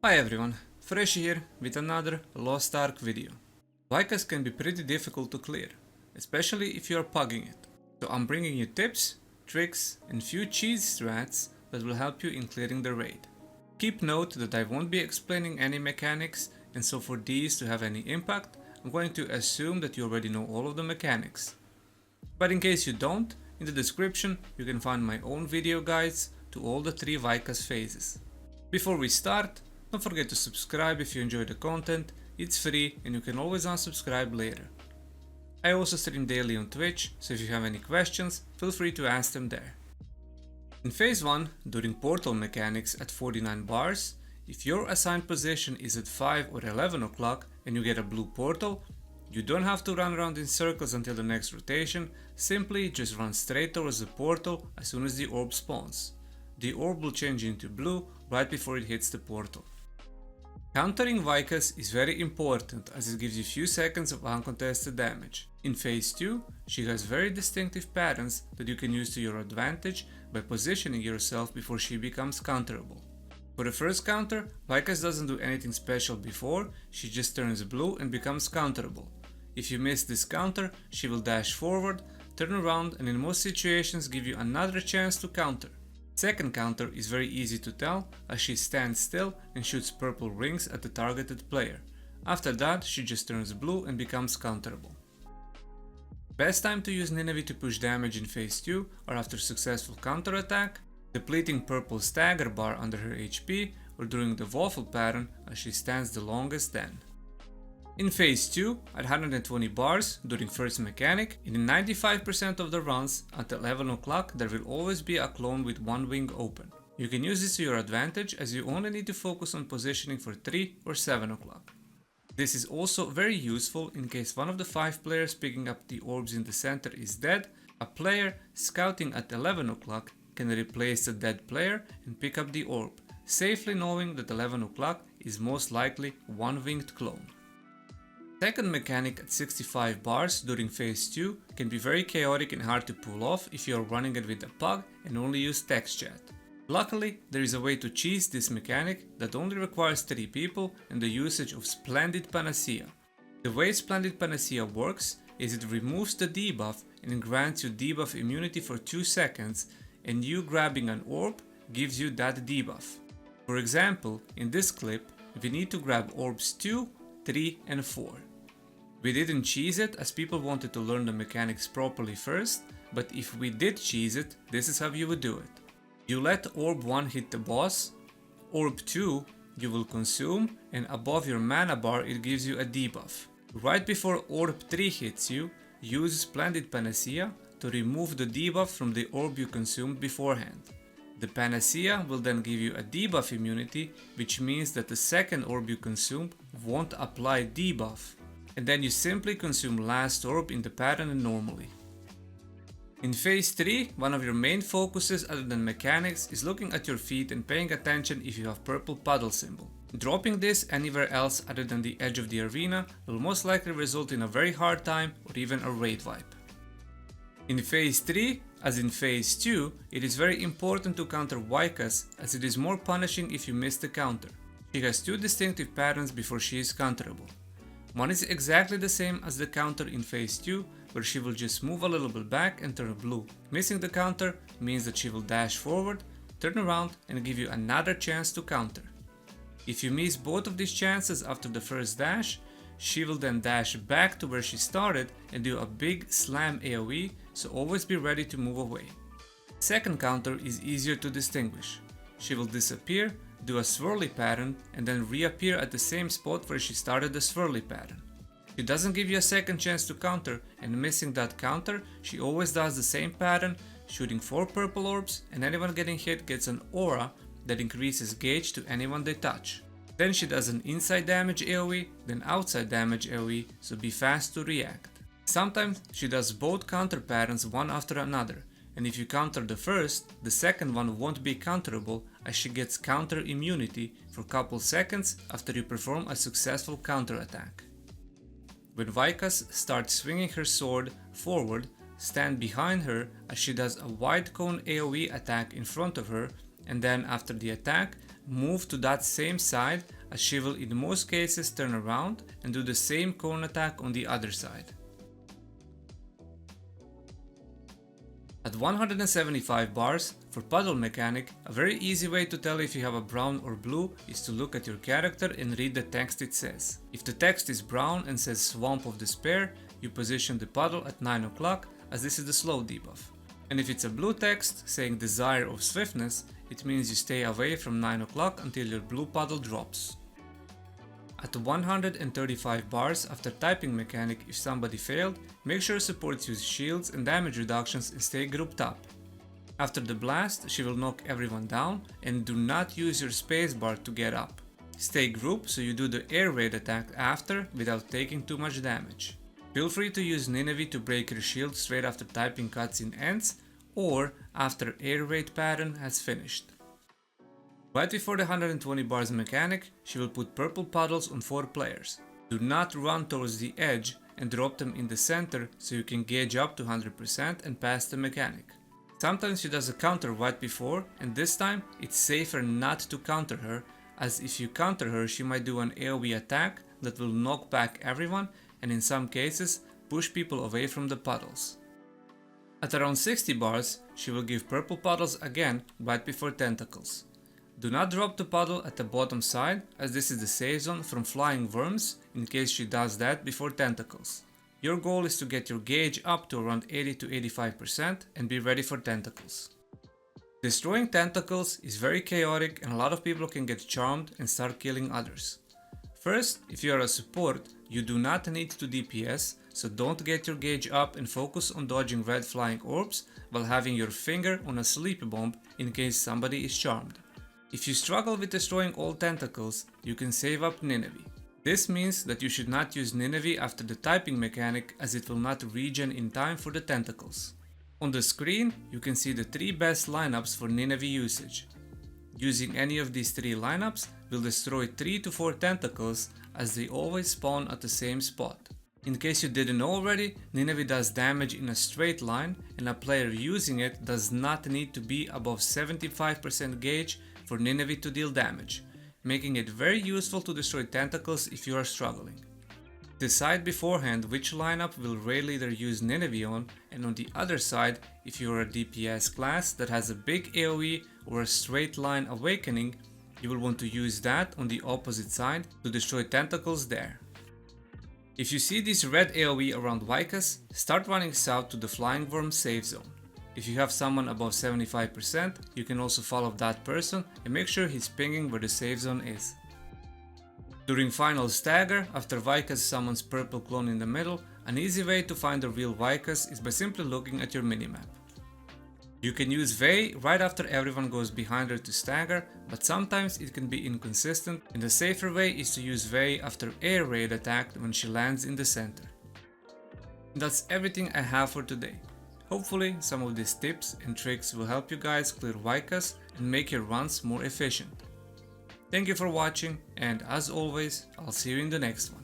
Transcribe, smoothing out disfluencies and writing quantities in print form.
Hi everyone, Fresh here with another Lost Ark video. Vykas can be pretty difficult to clear, especially if you are pugging it. So I'm bringing you tips, tricks and few cheese strats that will help you in clearing the raid. Keep note that I won't be explaining any mechanics, and so for these to have any impact, I'm going to assume that you already know all of the mechanics. But in case you don't, in the description you can find my own video guides to all the 3 Vykas phases. Before we start, don't forget to subscribe if you enjoy the content, it's free and you can always unsubscribe later. I also stream daily on Twitch, so if you have any questions, feel free to ask them there. In Phase 1, during portal mechanics at 49 bars, if your assigned position is at 5 or 11 o'clock and you get a blue portal, you don't have to run around in circles until the next rotation, simply just run straight towards the portal as soon as the orb spawns. The orb will change into blue right before it hits the portal. Countering Vykas is very important as it gives you few seconds of uncontested damage. In Phase 2, she has very distinctive patterns that you can use to your advantage by positioning yourself before she becomes counterable. For the first counter, Vykas doesn't do anything special before, she just turns blue and becomes counterable. If you miss this counter, she will dash forward, turn around and in most situations give you another chance to counter. Second counter is very easy to tell as she stands still and shoots purple rings at the targeted player. After that she just turns blue and becomes counterable. Best time to use Nineveh to push damage in Phase 2 or after successful counterattack, depleting purple stagger bar under her HP or during the waffle pattern as she stands the longest then. In Phase 2, at 120 bars during first mechanic, in 95% of the runs at 11 o'clock there will always be a clone with one wing open. You can use this to your advantage as you only need to focus on positioning for 3 or 7 o'clock. This is also very useful in case one of the 5 players picking up the orbs in the center is dead, a player scouting at 11 o'clock can replace the dead player and pick up the orb, safely knowing that 11 o'clock is most likely one winged clone. Second mechanic at 65 bars during Phase 2 can be very chaotic and hard to pull off if you are running it with a pug and only use text chat. Luckily, there is a way to cheese this mechanic that only requires 3 people and the usage of Splendid Panacea. The way Splendid Panacea works is it removes the debuff and grants you debuff immunity for 2 seconds, and you grabbing an orb gives you that debuff. For example, in this clip, we need to grab orbs 2, 3 and 4. We didn't cheese it as people wanted to learn the mechanics properly first, but if we did cheese it, this is how you would do it. You let orb 1 hit the boss, orb 2 you will consume, and above your mana bar it gives you a debuff. Right before orb 3 hits you, use Splendid Panacea to remove the debuff from the orb you consumed beforehand. The Panacea will then give you a debuff immunity, which means that the second orb you consume won't apply debuff, and then you simply consume last orb in the pattern normally. In Phase 3, one of your main focuses other than mechanics is looking at your feet and paying attention if you have purple puddle symbol. Dropping this anywhere else other than the edge of the arena will most likely result in a very hard time or even a raid wipe. In Phase 3, as in Phase 2, it is very important to counter Vykas as it is more punishing if you miss the counter. She has 2 distinctive patterns before she is counterable. One is exactly the same as the counter in Phase 2, where she will just move a little bit back and turn blue. Missing the counter means that she will dash forward, turn around and give you another chance to counter. If you miss both of these chances after the first dash, she will then dash back to where she started and do a big slam AoE, so always be ready to move away. Second counter is easier to distinguish. She will disappear, do a swirly pattern and then reappear at the same spot where she started the swirly pattern. She doesn't give you a second chance to counter, and missing that counter, she always does the same pattern, shooting 4 purple orbs, and anyone getting hit gets an aura that increases gauge to anyone they touch. Then she does an inside damage AoE, then outside damage AoE, so be fast to react. Sometimes she does both counter patterns one after another, and if you counter the first, the second one won't be counterable as she gets counter immunity for a couple seconds after you perform a successful counter attack. When Vykas starts swinging her sword forward, stand behind her as she does a wide cone AoE attack in front of her, and then after the attack, move to that same side, as she will in most cases turn around and do the same cone attack on the other side. At 175 bars, for puddle mechanic, a very easy way to tell if you have a brown or blue is to look at your character and read the text it says. If the text is brown and says Swamp of Despair, you position the puddle at 9 o'clock, as this is the slow debuff. And if it's a blue text saying Desire of Swiftness, it means you stay away from 9 o'clock until your blue puddle drops. At 135 bars after typing mechanic, if somebody failed, make sure supports use shields and damage reductions and stay grouped up. After the blast, she will knock everyone down, and do not use your spacebar to get up. Stay grouped so you do the air raid attack after without taking too much damage. Feel free to use Nineveh to break your shield straight after typing cutscene ends or after air raid pattern has finished. Right before the 120 bars mechanic, she will put purple puddles on 4 players. Do not run towards the edge and drop them in the center so you can gauge up to 100% and pass the mechanic. Sometimes she does a counter right before, and this time it's safer not to counter her, as if you counter her she might do an AoE attack that will knock back everyone and in some cases push people away from the puddles. At around 60 bars, she will give purple puddles again right before tentacles. Do not drop the puddle at the bottom side, as this is the safe zone from flying worms in case she does that before tentacles. Your goal is to get your gauge up to around 80 to 85% and be ready for tentacles. Destroying tentacles is very chaotic and a lot of people can get charmed and start killing others. First, if you are a support, you do not need to DPS, so don't get your gauge up and focus on dodging red flying orbs while having your finger on a sleep bomb in case somebody is charmed. If you struggle with destroying all tentacles, you can save up Nineveh. This means that you should not use Nineveh after the typing mechanic, as it will not regen in time for the tentacles. On the screen, you can see the 3 best lineups for Nineveh usage. Using any of these 3 lineups will destroy 3 to 4 tentacles, as they always spawn at the same spot. In case you didn't know already, Nineveh does damage in a straight line, and a player using it does not need to be above 75% gauge for Nineveh to deal damage, making it very useful to destroy tentacles if you are struggling. Decide beforehand which lineup will raid leader use Nineveh on, and on the other side, if you are a DPS class that has a big AoE or a straight line awakening, you will want to use that on the opposite side to destroy tentacles there. If you see this red AoE around Vykas, start running south to the flying worm safe zone. If you have someone above 75%, you can also follow that person and make sure he's pinging where the safe zone is. During final stagger, after Vykas summons purple clone in the middle, an easy way to find the real Vykas is by simply looking at your minimap. You can use Vey right after everyone goes behind her to stagger, but sometimes it can be inconsistent, and the safer way is to use Vey after air raid attack when she lands in the center. And that's everything I have for today. Hopefully some of these tips and tricks will help you guys clear Vykas and make your runs more efficient. Thank you for watching, and as always, I'll see you in the next one.